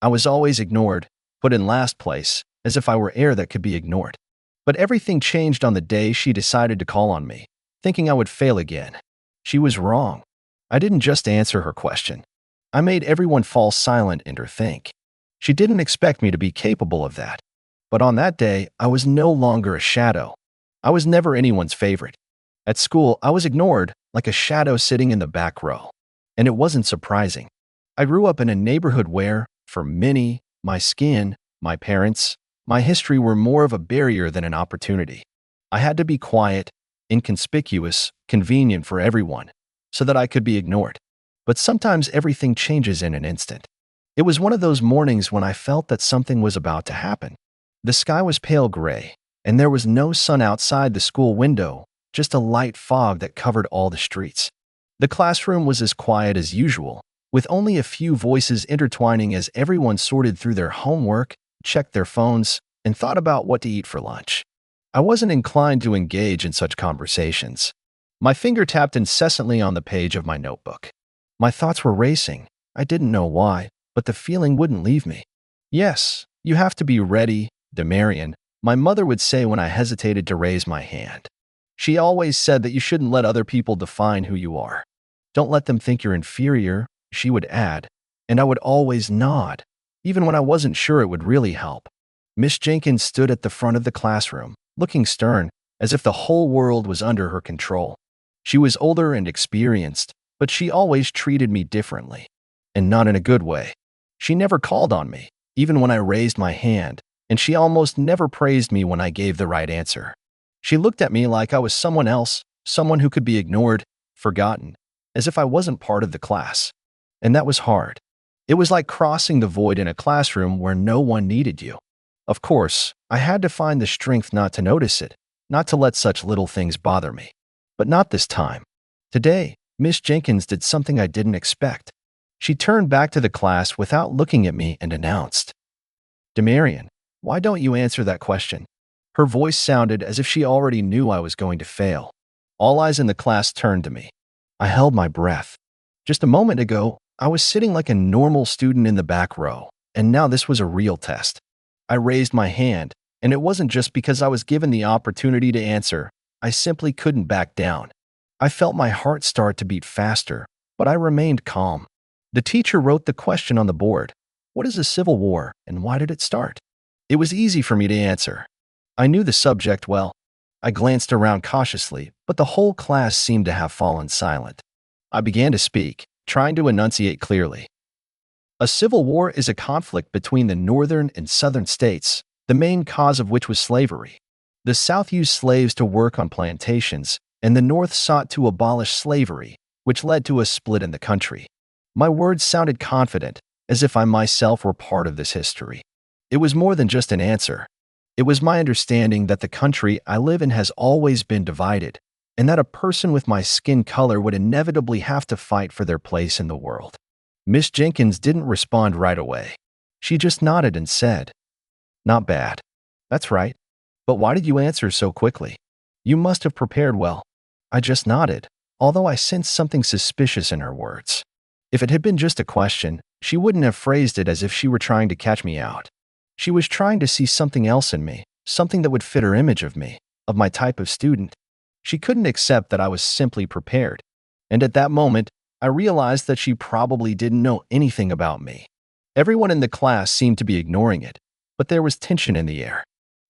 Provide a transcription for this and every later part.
I was always ignored, put in last place, as if I were air that could be ignored. But everything changed on the day she decided to call on me, thinking I would fail again. She was wrong. I didn't just answer her question. I made everyone fall silent and her think. She didn't expect me to be capable of that. But on that day, I was no longer a shadow. I was never anyone's favorite. At school, I was ignored, like a shadow sitting in the back row. And it wasn't surprising. I grew up in a neighborhood where, for many, my skin, my parents, my history were more of a barrier than an opportunity. I had to be quiet, inconspicuous, convenient for everyone, so that I could be ignored. But sometimes everything changes in an instant. It was one of those mornings when I felt that something was about to happen. The sky was pale gray, and there was no sun outside the school window, just a light fog that covered all the streets. The classroom was as quiet as usual, with only a few voices intertwining as everyone sorted through their homework, checked their phones, and thought about what to eat for lunch. I wasn't inclined to engage in such conversations. My finger tapped incessantly on the page of my notebook. My thoughts were racing. I didn't know why, but the feeling wouldn't leave me. Yes, you have to be ready, Demarian, my mother would say when I hesitated to raise my hand. She always said that you shouldn't let other people define who you are. Don't let them think you're inferior, she would add, and I would always nod, even when I wasn't sure it would really help. Miss Jenkins stood at the front of the classroom, looking stern, as if the whole world was under her control. She was older and experienced, but she always treated me differently, and not in a good way. She never called on me, even when I raised my hand, and she almost never praised me when I gave the right answer. She looked at me like I was someone else, someone who could be ignored, forgotten, as if I wasn't part of the class. And that was hard. It was like crossing the void in a classroom where no one needed you. Of course, I had to find the strength not to notice it, not to let such little things bother me. But not this time. Today, Miss Jenkins did something I didn't expect. She turned back to the class without looking at me and announced, "Demarian, why don't you answer that question?" Her voice sounded as if she already knew I was going to fail. All eyes in the class turned to me. I held my breath. Just a moment ago, I was sitting like a normal student in the back row, and now this was a real test. I raised my hand, and it wasn't just because I was given the opportunity to answer. I simply couldn't back down. I felt my heart start to beat faster, but I remained calm. The teacher wrote the question on the board. What is a civil war, and why did it start? It was easy for me to answer. I knew the subject well. I glanced around cautiously, but the whole class seemed to have fallen silent. I began to speak, trying to enunciate clearly. A civil war is a conflict between the northern and southern states, the main cause of which was slavery. The South used slaves to work on plantations, and the North sought to abolish slavery, which led to a split in the country. My words sounded confident, as if I myself were part of this history. It was more than just an answer. It was my understanding that the country I live in has always been divided, and that a person with my skin color would inevitably have to fight for their place in the world. Miss Jenkins didn't respond right away. She just nodded and said, "Not bad. That's right. But why did you answer so quickly? You must have prepared well." I just nodded, although I sensed something suspicious in her words. If it had been just a question, she wouldn't have phrased it as if she were trying to catch me out. She was trying to see something else in me, something that would fit her image of me, of my type of student. She couldn't accept that I was simply prepared. And at that moment, I realized that she probably didn't know anything about me. Everyone in the class seemed to be ignoring it, but there was tension in the air.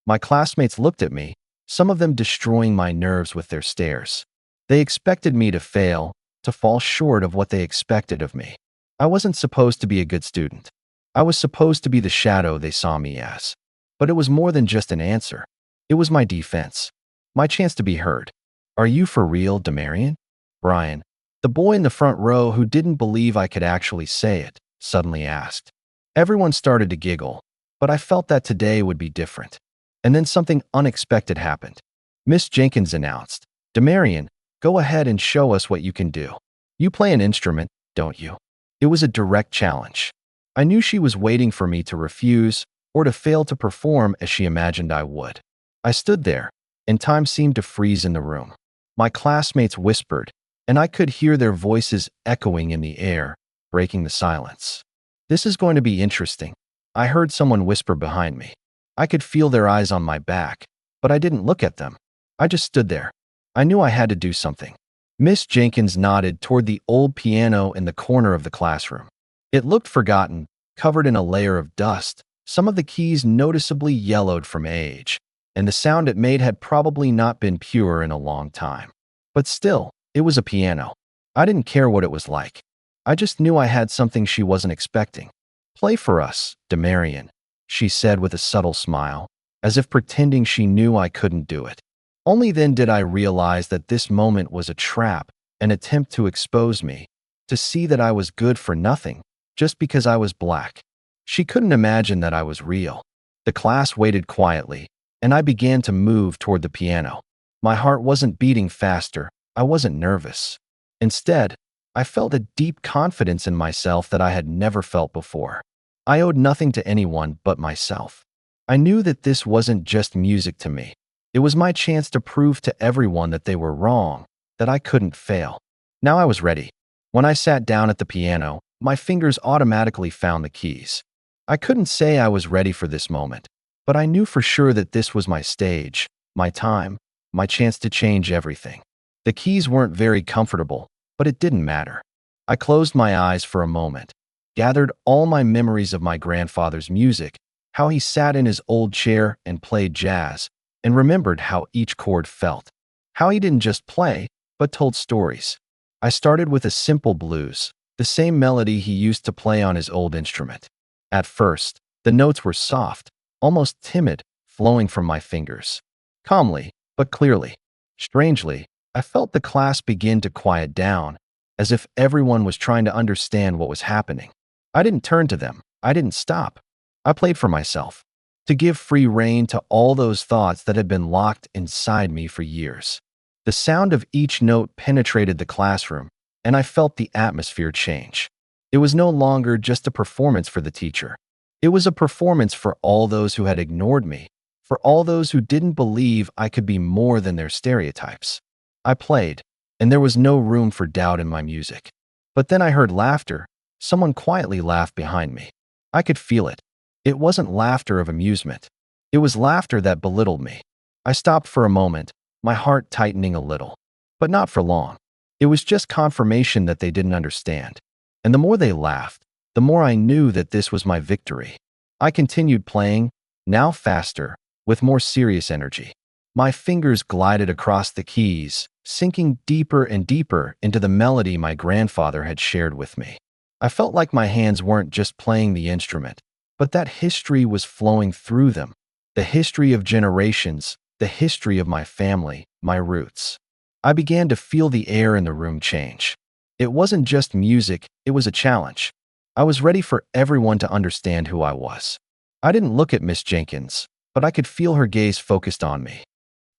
My classmates looked at me, some of them destroying my nerves with their stares. They expected me to fail, to fall short of what they expected of me. I wasn't supposed to be a good student. I was supposed to be the shadow they saw me as. But it was more than just an answer. It was my defense, my chance to be heard. "Are you for real, Demarian?" Brian, the boy in the front row who didn't believe I could actually say it, suddenly asked. Everyone started to giggle, but I felt that today would be different. And then something unexpected happened. Miss Jenkins announced, "Demarian, go ahead and show us what you can do. You play an instrument, don't you?" It was a direct challenge. I knew she was waiting for me to refuse or to fail to perform as she imagined I would. I stood there, and time seemed to freeze in the room. My classmates whispered, and I could hear their voices echoing in the air, breaking the silence. "This is going to be interesting," I heard someone whisper behind me. I could feel their eyes on my back, but I didn't look at them. I just stood there. I knew I had to do something. Miss Jenkins nodded toward the old piano in the corner of the classroom. It looked forgotten, covered in a layer of dust. Some of the keys noticeably yellowed from age, and the sound it made had probably not been pure in a long time. But still, it was a piano. I didn't care what it was like. I just knew I had something she wasn't expecting. "Play for us, Demarion," she said with a subtle smile, as if pretending she knew I couldn't do it. Only then did I realize that this moment was a trap, an attempt to expose me, to see that I was good for nothing, just because I was black. She couldn't imagine that I was real. The class waited quietly, and I began to move toward the piano. My heart wasn't beating faster. I wasn't nervous. Instead, I felt a deep confidence in myself that I had never felt before. I owed nothing to anyone but myself. I knew that this wasn't just music to me. It was my chance to prove to everyone that they were wrong, that I couldn't fail. Now I was ready. When I sat down at the piano, my fingers automatically found the keys. I couldn't say I was ready for this moment, but I knew for sure that this was my stage, my time, my chance to change everything. The keys weren't very comfortable, but it didn't matter. I closed my eyes for a moment, gathered all my memories of my grandfather's music, how he sat in his old chair and played jazz, and remembered how each chord felt, how he didn't just play, but told stories. I started with a simple blues, the same melody he used to play on his old instrument. At first, the notes were soft, almost timid, flowing from my fingers. Calmly, but clearly. Strangely, I felt the class begin to quiet down, as if everyone was trying to understand what was happening. I didn't turn to them. I didn't stop. I played for myself, to give free rein to all those thoughts that had been locked inside me for years. The sound of each note penetrated the classroom, and I felt the atmosphere change. It was no longer just a performance for the teacher. It was a performance for all those who had ignored me, for all those who didn't believe I could be more than their stereotypes. I played, and there was no room for doubt in my music. But then I heard laughter. Someone quietly laughed behind me. I could feel it. It wasn't laughter of amusement. It was laughter that belittled me. I stopped for a moment, my heart tightening a little. But not for long. It was just confirmation that they didn't understand. And the more they laughed, the more I knew that this was my victory. I continued playing, now faster, with more serious energy. My fingers glided across the keys, sinking deeper and deeper into the melody my grandfather had shared with me. I felt like my hands weren't just playing the instrument, but that history was flowing through them. The history of generations, the history of my family, my roots. I began to feel the air in the room change. It wasn't just music, it was a challenge. I was ready for everyone to understand who I was. I didn't look at Miss Jenkins, but I could feel her gaze focused on me.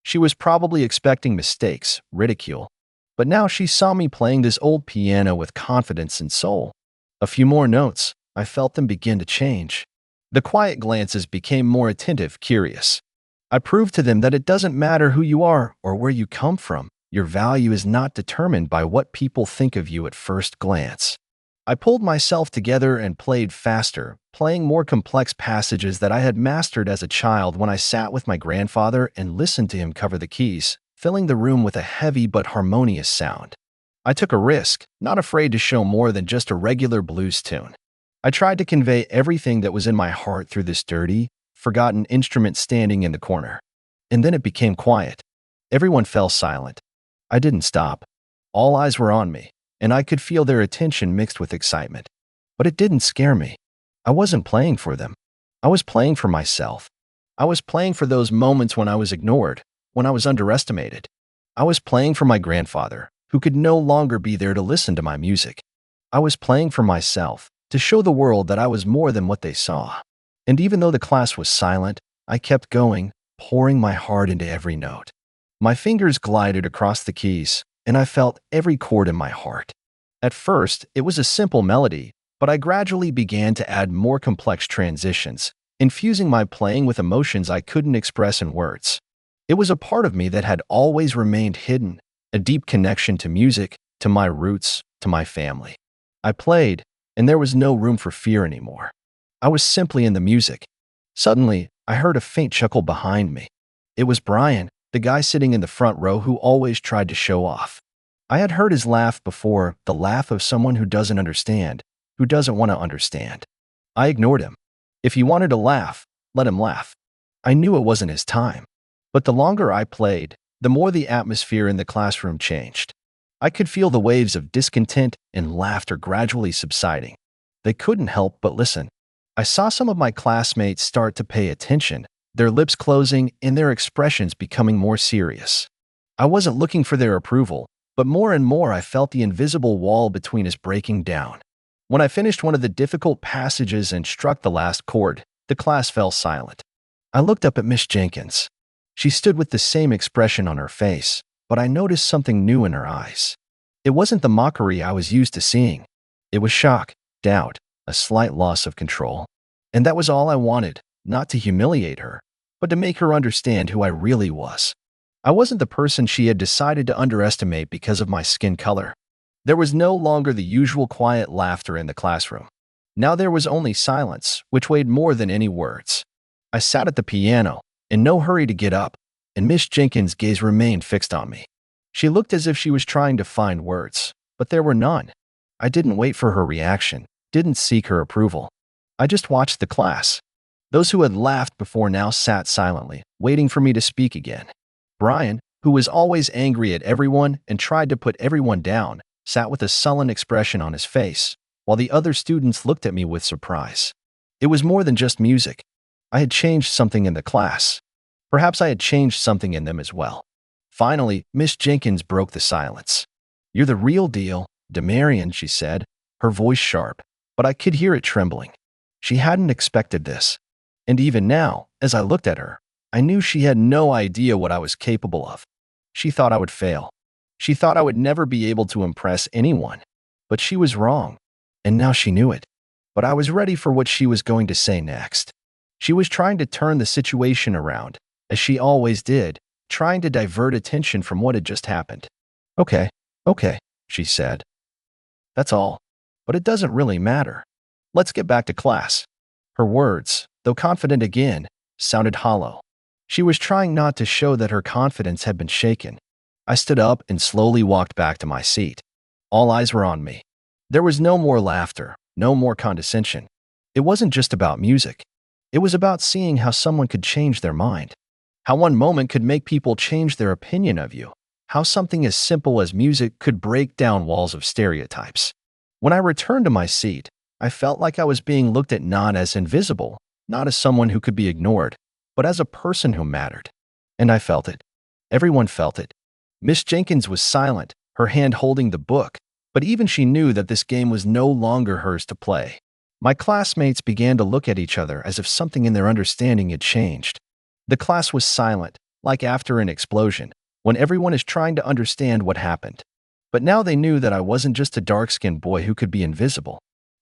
She was probably expecting mistakes, ridicule, but now she saw me playing this old piano with confidence and soul. A few more notes, I felt them begin to change. The quiet glances became more attentive, curious. I proved to them that it doesn't matter who you are or where you come from. Your value is not determined by what people think of you at first glance. I pulled myself together and played faster, playing more complex passages that I had mastered as a child when I sat with my grandfather and listened to him cover the keys, filling the room with a heavy but harmonious sound. I took a risk, not afraid to show more than just a regular blues tune. I tried to convey everything that was in my heart through this dirty, forgotten instrument standing in the corner. And then it became quiet. Everyone fell silent. I didn't stop. All eyes were on me, and I could feel their attention mixed with excitement. But it didn't scare me. I wasn't playing for them. I was playing for myself. I was playing for those moments when I was ignored, when I was underestimated. I was playing for my grandfather, who could no longer be there to listen to my music. I was playing for myself, to show the world that I was more than what they saw. And even though the class was silent, I kept going, pouring my heart into every note. My fingers glided across the keys, and I felt every chord in my heart. At first, it was a simple melody, but I gradually began to add more complex transitions, infusing my playing with emotions I couldn't express in words. It was a part of me that had always remained hidden, a deep connection to music, to my roots, to my family. I played, and there was no room for fear anymore. I was simply in the music. Suddenly, I heard a faint chuckle behind me. It was Brian, the guy sitting in the front row who always tried to show off. I had heard his laugh before, the laugh of someone who doesn't understand, who doesn't want to understand. I ignored him. If he wanted to laugh, let him laugh. I knew it wasn't his time. But the longer I played, the more the atmosphere in the classroom changed. I could feel the waves of discontent and laughter gradually subsiding. They couldn't help but listen. I saw some of my classmates start to pay attention, their lips closing and their expressions becoming more serious. I wasn't looking for their approval, but more and more I felt the invisible wall between us breaking down. When I finished one of the difficult passages and struck the last chord, the class fell silent. I looked up at Miss Jenkins. She stood with the same expression on her face, but I noticed something new in her eyes. It wasn't the mockery I was used to seeing. It was shock, doubt, a slight loss of control. And that was all I wanted, not to humiliate her, but to make her understand who I really was. I wasn't the person she had decided to underestimate because of my skin color. There was no longer the usual quiet laughter in the classroom. Now there was only silence, which weighed more than any words. I sat at the piano, in no hurry to get up, and Miss Jenkins' gaze remained fixed on me. She looked as if she was trying to find words, but there were none. I didn't wait for her reaction, didn't seek her approval. I just watched the class. Those who had laughed before now sat silently, waiting for me to speak again. Brian, who was always angry at everyone and tried to put everyone down, sat with a sullen expression on his face, while the other students looked at me with surprise. It was more than just music. I had changed something in the class. Perhaps I had changed something in them as well. Finally, Miss Jenkins broke the silence. "You're the real deal, Demarion," she said, her voice sharp, but I could hear it trembling. She hadn't expected this. And even now, as I looked at her, I knew she had no idea what I was capable of. She thought I would fail. She thought I would never be able to impress anyone. But she was wrong, and now she knew it. But I was ready for what she was going to say next. She was trying to turn the situation around, as she always did, trying to divert attention from what had just happened. Okay, she said. "That's all. But it doesn't really matter. Let's get back to class." Her words, though confident again, sounded hollow. She was trying not to show that her confidence had been shaken. I stood up and slowly walked back to my seat. All eyes were on me. There was no more laughter, no more condescension. It wasn't just about music. It was about seeing how someone could change their mind. How one moment could make people change their opinion of you. How something as simple as music could break down walls of stereotypes. When I returned to my seat, I felt like I was being looked at not as invisible, not as someone who could be ignored, but as a person who mattered. And I felt it. Everyone felt it. Miss Jenkins was silent, her hand holding the book, but even she knew that this game was no longer hers to play. My classmates began to look at each other as if something in their understanding had changed. The class was silent, like after an explosion, when everyone is trying to understand what happened. But now they knew that I wasn't just a dark-skinned boy who could be invisible.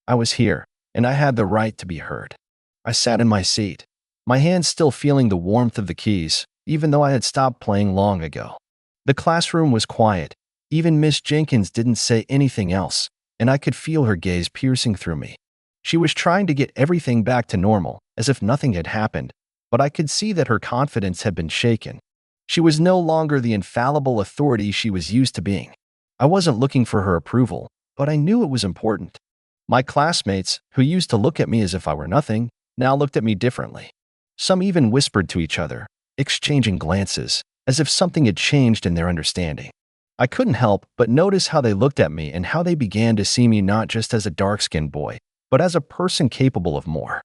I was here, and I had the right to be heard. I sat in my seat, my hands still feeling the warmth of the keys, even though I had stopped playing long ago. The classroom was quiet. Even Miss Jenkins didn't say anything else, and I could feel her gaze piercing through me. She was trying to get everything back to normal, as if nothing had happened, but I could see that her confidence had been shaken. She was no longer the infallible authority she was used to being. I wasn't looking for her approval, but I knew it was important. My classmates, who used to look at me as if I were nothing, now looked at me differently. Some even whispered to each other, exchanging glances, as if something had changed in their understanding. I couldn't help but notice how they looked at me and how they began to see me not just as a dark-skinned boy, but as a person capable of more.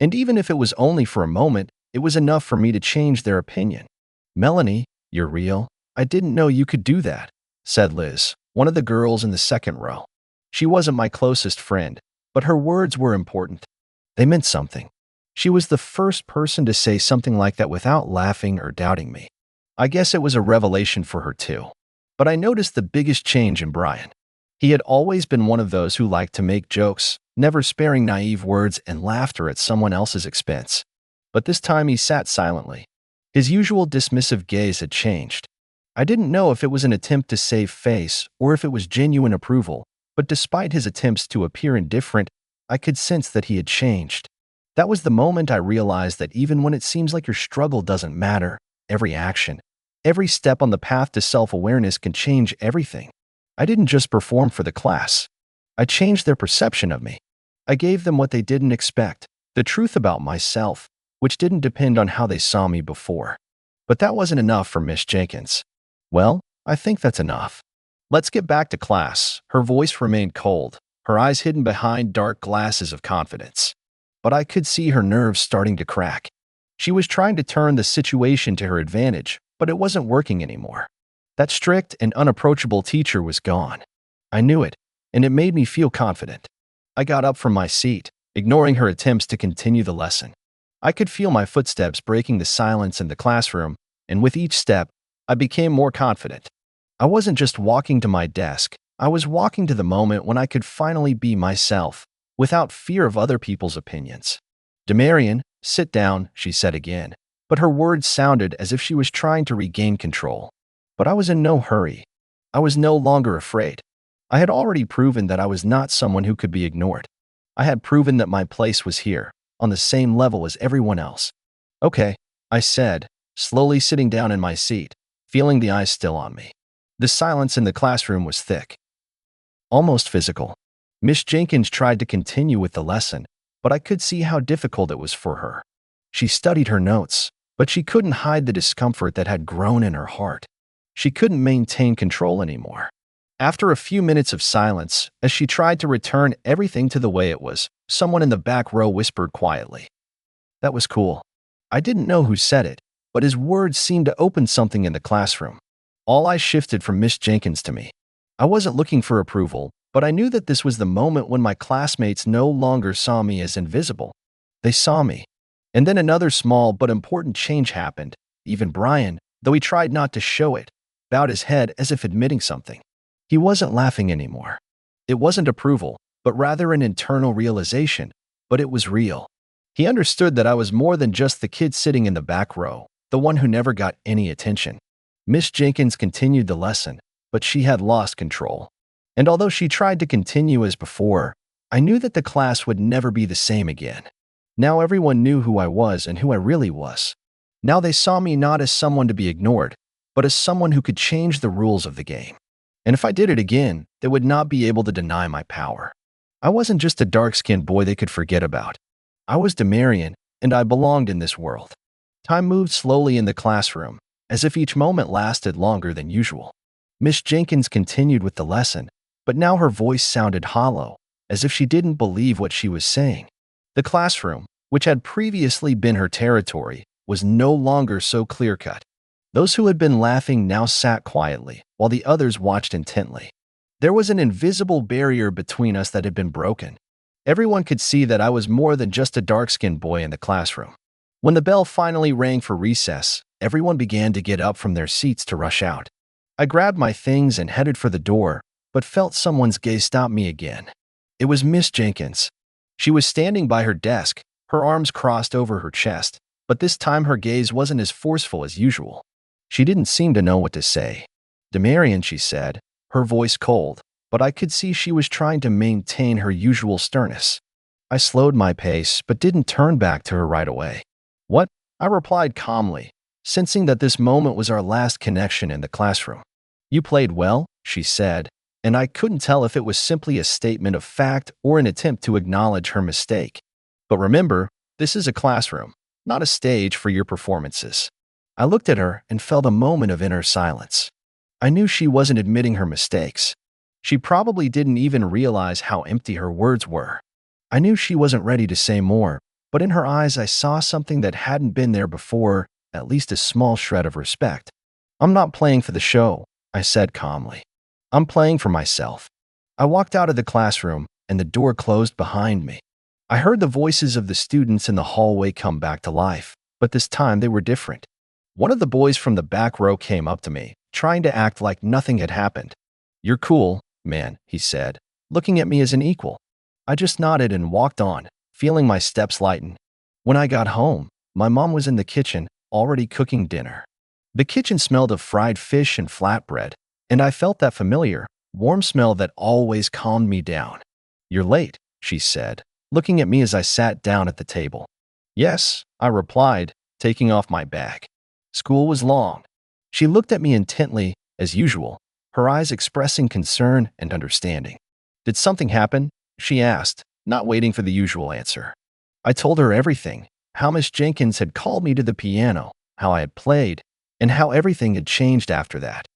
And even if it was only for a moment, it was enough for me to change their opinion. "Melanie, you're real. I didn't know you could do that," said Liz, one of the girls in the second row. She wasn't my closest friend, but her words were important. They meant something. She was the first person to say something like that without laughing or doubting me. I guess it was a revelation for her too. But I noticed the biggest change in Brian. He had always been one of those who liked to make jokes, never sparing naive words and laughter at someone else's expense. But this time he sat silently. His usual dismissive gaze had changed. I didn't know if it was an attempt to save face or if it was genuine approval, but despite his attempts to appear indifferent, I could sense that he had changed. That was the moment I realized that even when it seems like your struggle doesn't matter, every action, every step on the path to self-awareness can change everything. I didn't just perform for the class. I changed their perception of me. I gave them what they didn't expect, the truth about myself, which didn't depend on how they saw me before. But that wasn't enough for Miss Jenkins. Well, I think that's enough. Let's get back to class. Her voice remained cold, her eyes hidden behind dark glasses of confidence. But I could see her nerves starting to crack. She was trying to turn the situation to her advantage, but it wasn't working anymore. That strict and unapproachable teacher was gone. I knew it, and it made me feel confident. I got up from my seat, ignoring her attempts to continue the lesson. I could feel my footsteps breaking the silence in the classroom, and with each step, I became more confident. I wasn't just walking to my desk, I was walking to the moment when I could finally be myself, without fear of other people's opinions. "Demarian, sit down," she said again, but her words sounded as if she was trying to regain control. But I was in no hurry. I was no longer afraid. I had already proven that I was not someone who could be ignored. I had proven that my place was here, on the same level as everyone else. "Okay," I said, slowly sitting down in my seat, feeling the eyes still on me. The silence in the classroom was thick, almost physical. Miss Jenkins tried to continue with the lesson, but I could see how difficult it was for her. She studied her notes, but she couldn't hide the discomfort that had grown in her heart. She couldn't maintain control anymore. After a few minutes of silence, as she tried to return everything to the way it was, someone in the back row whispered quietly, "That was cool." I didn't know who said it, but his words seemed to open something in the classroom. All eyes shifted from Miss Jenkins to me. I wasn't looking for approval, but I knew that this was the moment when my classmates no longer saw me as invisible. They saw me. And then another small but important change happened. Even Brian, though he tried not to show it, bowed his head as if admitting something. He wasn't laughing anymore. It wasn't approval, but rather an internal realization, but it was real. He understood that I was more than just the kid sitting in the back row, the one who never got any attention. Miss Jenkins continued the lesson, but she had lost control. And although she tried to continue as before, I knew that the class would never be the same again. Now everyone knew who I was and who I really was. Now they saw me not as someone to be ignored, but as someone who could change the rules of the game. And if I did it again, they would not be able to deny my power. I wasn't just a dark-skinned boy they could forget about. I was Demarian, and I belonged in this world. Time moved slowly in the classroom, as if each moment lasted longer than usual. Miss Jenkins continued with the lesson, but now her voice sounded hollow, as if she didn't believe what she was saying. The classroom, which had previously been her territory, was no longer so clear-cut. Those who had been laughing now sat quietly, while the others watched intently. There was an invisible barrier between us that had been broken. Everyone could see that I was more than just a dark-skinned boy in the classroom. When the bell finally rang for recess, everyone began to get up from their seats to rush out. I grabbed my things and headed for the door, but felt someone's gaze stop me again. It was Miss Jenkins. She was standing by her desk, her arms crossed over her chest, but this time her gaze wasn't as forceful as usual. She didn't seem to know what to say. "Demarian," she said, her voice cold, but I could see she was trying to maintain her usual sternness. I slowed my pace, but didn't turn back to her right away. "What?" I replied calmly, sensing that this moment was our last connection in the classroom. "You played well," she said, and I couldn't tell if it was simply a statement of fact or an attempt to acknowledge her mistake. "But remember, this is a classroom, not a stage for your performances." I looked at her and felt a moment of inner silence. I knew she wasn't admitting her mistakes. She probably didn't even realize how empty her words were. I knew she wasn't ready to say more, but in her eyes I saw something that hadn't been there before, at least a small shred of respect. "I'm not playing for the show," I said calmly. "I'm playing for myself." I walked out of the classroom, and the door closed behind me. I heard the voices of the students in the hallway come back to life, but this time they were different. One of the boys from the back row came up to me, trying to act like nothing had happened. "You're cool, man," he said, looking at me as an equal. I just nodded and walked on, feeling my steps lighten. When I got home, my mom was in the kitchen, already cooking dinner. The kitchen smelled of fried fish and flatbread, and I felt that familiar, warm smell that always calmed me down. "You're late," she said, looking at me as I sat down at the table. Yes, I replied, taking off my bag. School was long. She looked at me intently, as usual, her eyes expressing concern and understanding. Did something happen? She asked, not waiting for the usual answer. I told her everything, how Miss Jenkins had called me to the piano, how I had played, and how everything had changed after that.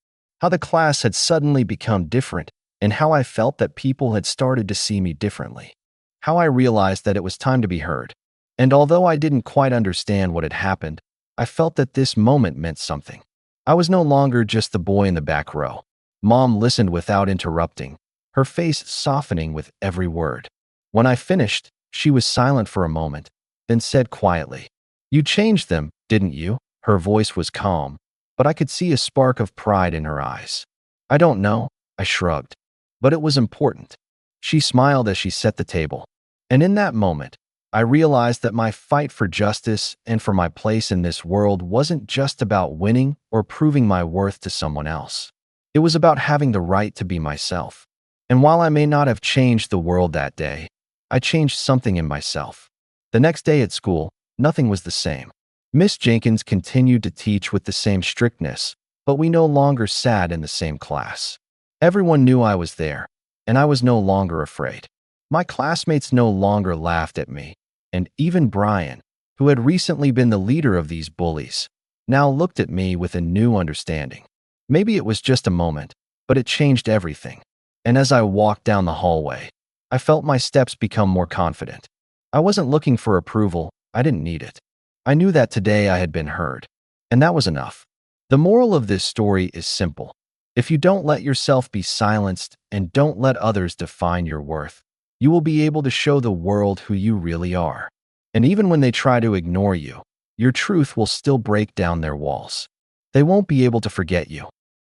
How the class had suddenly become different, and how I felt that people had started to see me differently. How I realized that it was time to be heard. And although I didn't quite understand what had happened, I felt that this moment meant something. I was no longer just the boy in the back row. Mom listened without interrupting, her face softening with every word. When I finished, she was silent for a moment, then said quietly, "You changed them, didn't you?" Her voice was calm, but I could see a spark of pride in her eyes. "I don't know," I shrugged, "but it was important." She smiled as she set the table. And in that moment, I realized that my fight for justice and for my place in this world wasn't just about winning or proving my worth to someone else. It was about having the right to be myself. And while I may not have changed the world that day, I changed something in myself. The next day at school, nothing was the same. Miss Jenkins continued to teach with the same strictness, but we no longer sat in the same class. Everyone knew I was there, and I was no longer afraid. My classmates no longer laughed at me, and even Brian, who had recently been the leader of these bullies, now looked at me with a new understanding. Maybe it was just a moment, but it changed everything. And as I walked down the hallway, I felt my steps become more confident. I wasn't looking for approval, I didn't need it. I knew that today I had been heard, and that was enough. The moral of this story is simple. If you don't let yourself be silenced and don't let others define your worth, you will be able to show the world who you really are. And even when they try to ignore you, your truth will still break down their walls. They won't be able to forget you.